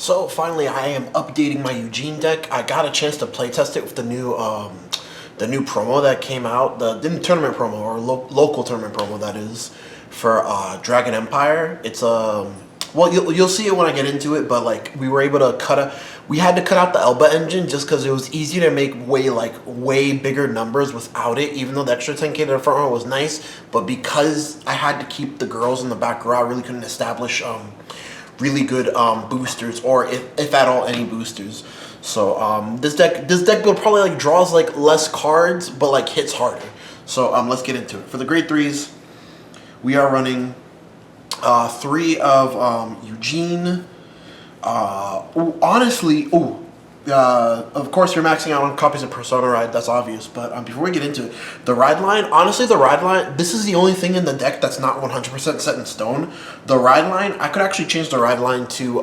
So finally, I am updating my Eugene deck. I got a chance to playtest it with the new promo that came out, the tournament promo or local tournament promo that is for Dragon Empire. It's well, you'll see it when I get into it, but like we were able to we had to cut out the Elba engine just because it was easier to make way bigger numbers without it. Even though the extra 10k to the front row was nice, but because I had to keep the girls in the back row, I really couldn't establish really good boosters, or if at all any boosters. So this deck build probably like draws like less cards, but like hits harder. So let's get into it. For the grade 3s, we are running 3 of Eugene. Of course you're maxing out on copies of Persona Ride, that's obvious, but before we get into it, the ride line, honestly the ride line, this is the only thing in the deck that's not 100% set in stone. The ride line, I could actually change the ride line to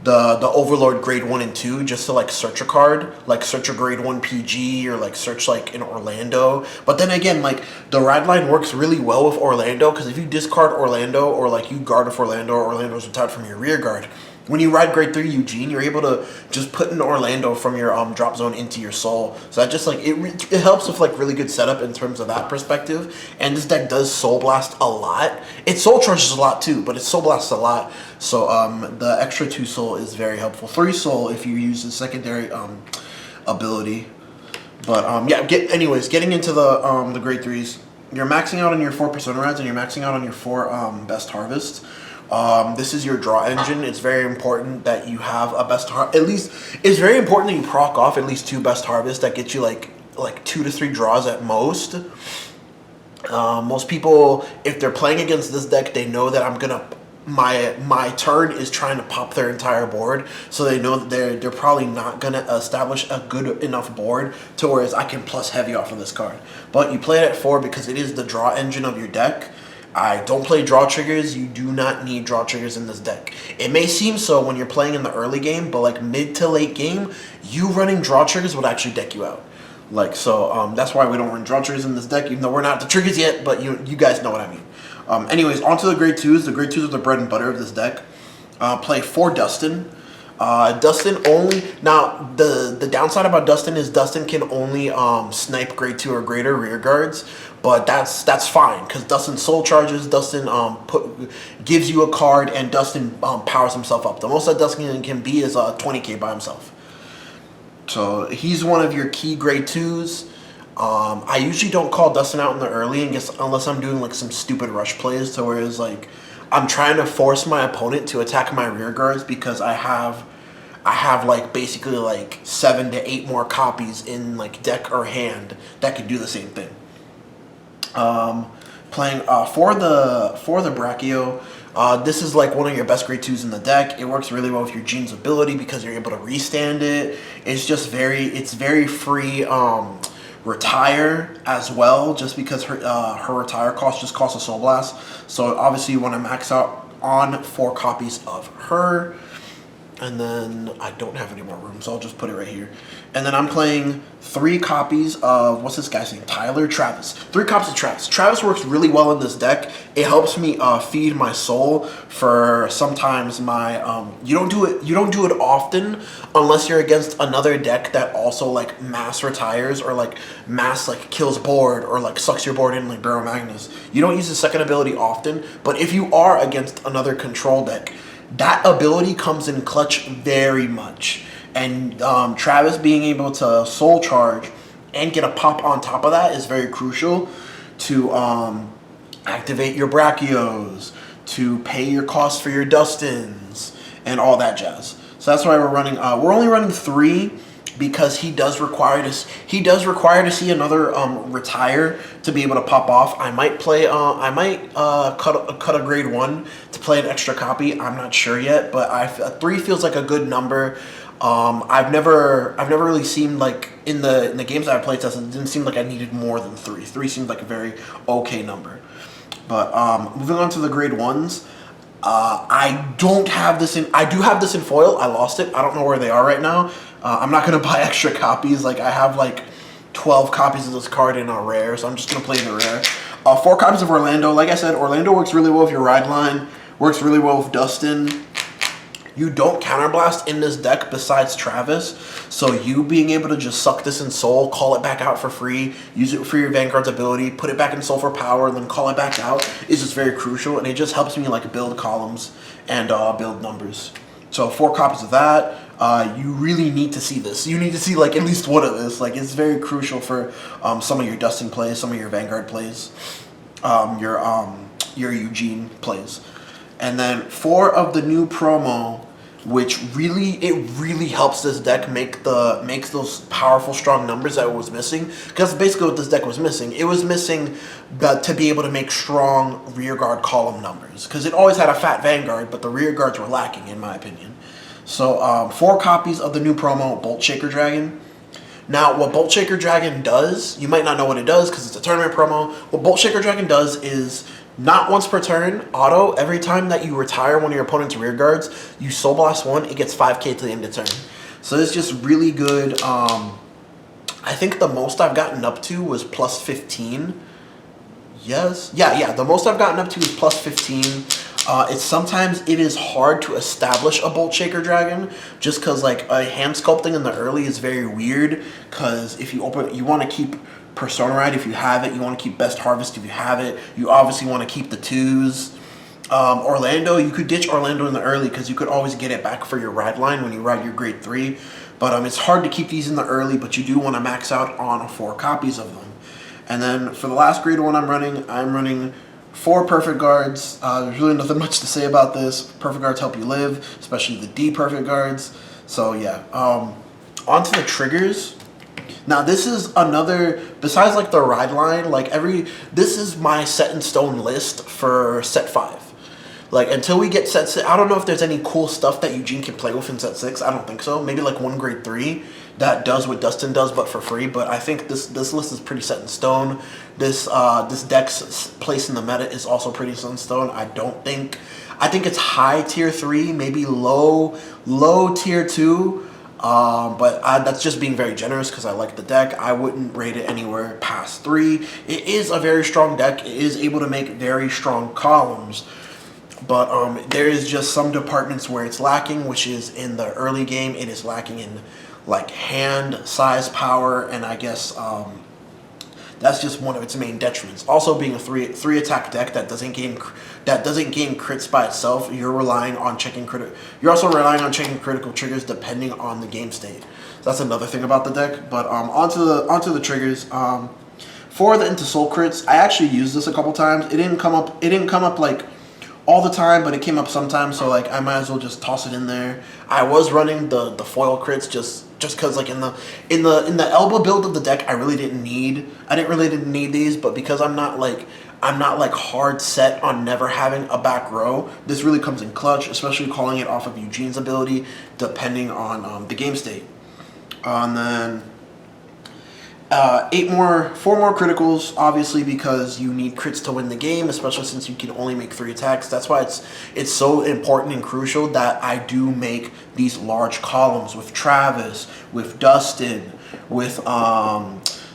the Overlord grade 1 and 2 just to like search a card, like search a grade 1 PG or like search like in Orlando. But then again, like the ride line works really well with Orlando, because if you discard Orlando or like you guard with Orlando or Orlando's retired from your rear guard, when you ride grade 3 Eugene, you're able to just put an Orlando from your drop zone into your soul. So that just like it helps with like really good setup in terms of that perspective. And this deck does Soul Blast a lot. It Soul Charges a lot too, but it Soul Blasts a lot. So the extra 2 Soul is very helpful. 3 Soul if you use the secondary ability. But yeah, getting into the grade 3s, you're maxing out on your 4 Persona Rides and you're maxing out on your 4 Best Harvests. This is your draw engine. It's very important that you have a best it's very important that you proc off at least 2 Best Harvests that get you like 2 to 3 draws at most. Most people, if they're playing against this deck, they know that I'm gonna my turn is trying to pop their entire board, so they know that they're probably not gonna establish a good enough board to whereas I can plus heavy off of this card. But you play it at 4 because it is the draw engine of your deck. I don't play draw triggers. You do not need draw triggers in this deck. It may seem so when you're playing in the early game, but like mid to late game, you running draw triggers would actually deck you out. Like, so that's why we don't run draw triggers in this deck, even though we're not the triggers yet, but you guys know what I mean. Anyways, on to the grade 2s. The grade 2s are the bread and butter of this deck. Play 4 Dustin. Dustin only, now the downside about Dustin is Dustin can only snipe grade 2 or greater rear guards, but that's fine because Dustin soul charges, Dustin gives you a card, and Dustin powers himself up. The most that Dustin can be is 20k by himself. So he's one of your key grade 2s. I usually don't call Dustin out in the early, unless I'm doing like some stupid rush plays to where it's like I'm trying to force my opponent to attack my rear guards because I have like basically like 7 to 8 more copies in like deck or hand that can do the same thing. Playing for the Brachio, this is like one of your best grade 2s in the deck. It works really well with your Eugene's ability because you're able to restand it. It's just very free retire as well, just because her retire cost just costs a Soul Blast. So obviously you want to max out on 4 copies of her. And then I don't have any more room, so I'll just put it right here. And then I'm playing 3 copies of, what's this guy's name? Travis. 3 copies of Travis. Travis works really well in this deck. It helps me feed my soul for sometimes my you don't do it often unless you're against another deck that also like mass retires or like mass like kills board or like sucks your board in like Barrow Magnus. You don't use the second ability often, but if you are against another control deck, that ability comes in clutch very much. And Travis being able to soul charge and get a pop on top of that is very crucial to activate your Brachios, to pay your costs for your Dustins, and all that jazz. So that's why we're only running 3 because he does require to see another retire to be able to pop off. I might play cut a grade 1 to play an extra copy. I'm not sure yet, but 3 feels like a good number. I've never really seemed like in the games that I played tested, it didn't seem like I needed more than 3. 3 seemed like a very okay number. But moving on to the grade 1s. I do have this in foil. I lost it. I don't know where they are right now. I'm not going to buy extra copies. Like, I have like 12 copies of this card in a rare, so I'm just going to play the rare. 4 copies of Orlando. Like I said, Orlando works really well with your ride line. Works really well with Dustin. You don't counterblast in this deck besides Travis, so you being able to just suck this in Soul, call it back out for free, use it for your Vanguard's ability, put it back in Soul for power, and then call it back out is just very crucial, and it just helps me like build columns and build numbers. So 4 copies of that. You really need to see this. You need to see like at least one of this. Like it's very crucial for some of your Dustin plays, some of your Vanguard plays, your Eugene plays. And then 4 of the new promo, which really helps this deck makes those powerful strong numbers that it was missing. Because basically what this deck was missing, it was missing to be able to make strong rear guard column numbers. Because it always had a fat Vanguard, but the rear guards were lacking in my opinion. So 4 copies of the new promo, Bolt Shaker Dragon. Now, what Bolt Shaker Dragon does, you might not know what it does because it's a tournament promo. What Bolt Shaker Dragon does is not once per turn, auto, every time that you retire one of your opponent's rear guards, you Soul Blast 1, it gets 5k to the end of turn. So it's just really good. I think the most I've gotten up to was plus 15. Yes? Yeah, the most I've gotten up to is plus 15. Sometimes it is hard to establish a Bolt Shaker Dragon just because like a hand sculpting in the early is very weird because if you open, you want to keep Persona Ride if you have it, you want to keep Best Harvest if you have it, you obviously want to keep the 2s. Orlando, you could ditch Orlando in the early because you could always get it back for your ride line when you ride your grade 3. But it's hard to keep these in the early, but you do want to max out on 4 copies of them. And then for the last grade 1 I'm running 4 Perfect Guards. There's really nothing much to say about this. Perfect Guards help you live, especially the D Perfect Guards. So yeah, onto the triggers. Now this is another, besides like the ride line, like this is my set in stone list for set 5. Like until we get set 6, I don't know if there's any cool stuff that Eugene can play with in set 6. I don't think so. Maybe like one grade 3 that does what Dustin does but for free. But I think this list is pretty set in stone. This deck's place in the meta is also pretty set in stone. I think it's high tier 3, maybe low tier 2. But that's just being very generous because I like the deck. I wouldn't rate it anywhere past 3. It is a very strong deck. It is able to make very strong columns. But there is just some departments where it's lacking, which is in the early game. It is lacking in like hand size power, and I guess that's just one of its main detriments. Also, being a three attack deck that doesn't gain crits by itself, you're relying on checking You're also relying on checking critical triggers depending on the game state. So that's another thing about the deck. But onto the triggers. For the Into Soul crits, I actually used this a couple times. It didn't come up like all the time, but it came up sometimes. So like I might as well just toss it in there. I was running the foil crits just because like in the elbow build of the deck, I didn't really need these, but because I'm not like hard set on never having a back row, this really comes in clutch, especially calling it off of Eugene's ability depending on the game state. And then 4 more criticals, obviously, because you need crits to win the game, especially since you can only make 3 attacks. That's why it's so important and crucial that I do make these large columns with Travis, with Dustin, with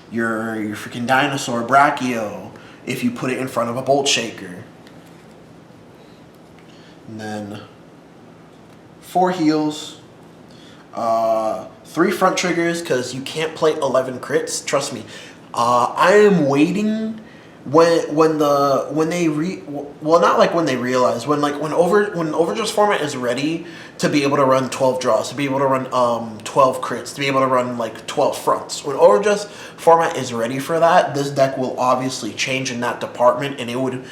your freaking dinosaur Brachio, if you put it in front of a Bolt Shaker. And then 4 heals. 3 front triggers because you can't play 11 crits. Trust me, I am waiting when Overdress format is ready to be able to run 12 draws, to be able to run 12 crits, to be able to run like 12 fronts. When Overdress format is ready for that, this deck will obviously change in that department, and it would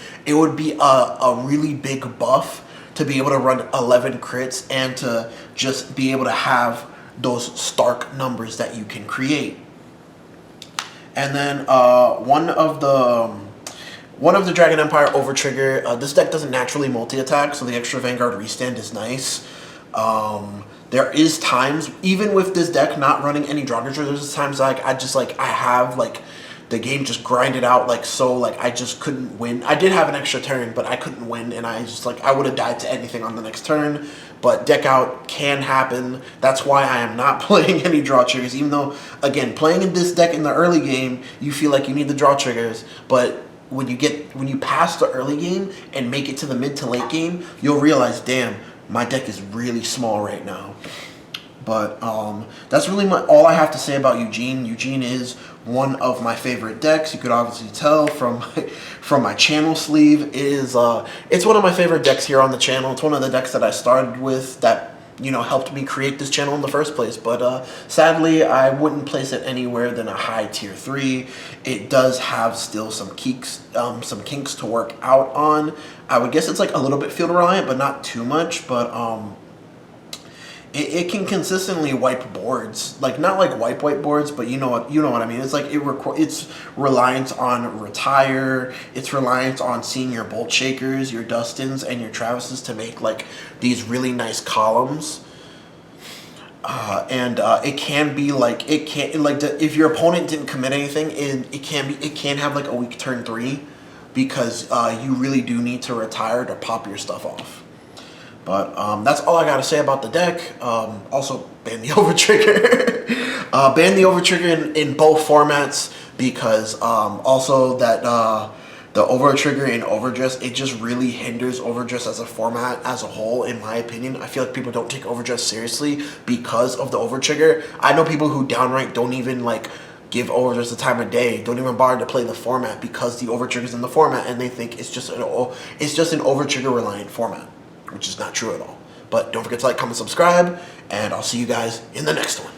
be a really big buff to be able to run 11 crits and to just be able to have those stark numbers that you can create. And then one of the Dragon Empire Overtrigger. This deck doesn't naturally multi-attack, so the extra Vanguard restand is nice. There is times, even with this deck not running any draw control, there's times like I have like the game just grinded out I just couldn't win. I did have an extra turn, but I couldn't win, and I would have died to anything on the next turn. But deck out can happen. That's why I am not playing any draw triggers, even though, again, playing in this deck in the early game, you feel like you need the draw triggers, but when you pass the early game and make it to the mid to late game, you'll realize, damn, my deck is really small right now. But that's really all I have to say about Eugene. Eugene is one of my favorite decks. You could obviously tell from my channel sleeve. It's one of my favorite decks here on the channel. It's one of the decks that I started with that, you know, helped me create this channel in the first place. But sadly, I wouldn't place it anywhere than a high tier 3. It does have still some kinks to work out on. I would guess it's like a little bit field reliant, but not too much. But it can consistently wipe boards, like not like wipe boards, but you know what I mean. It's like it's reliant on retire. It's reliant on seeing your Bolt Shakers, your Dustins, and your Travises to make like these really nice columns. It can be like if your opponent didn't commit anything, it can have like a weak turn 3 because you really do need to retire to pop your stuff off. But that's all I got to say about the deck. Also, ban the Overtrigger. Ban the Overtrigger in both formats because also that the Overtrigger in Overdress, it just really hinders Overdress as a format as a whole, in my opinion. I feel like people don't take Overdress seriously because of the Overtrigger. I know people who downright don't even like give Overdress the time of day, don't even bother to play the format because the Overtrigger's in the format, and they think it's just an Overtrigger reliant format, which is not true at all. But don't forget to like, comment, subscribe, and I'll see you guys in the next one.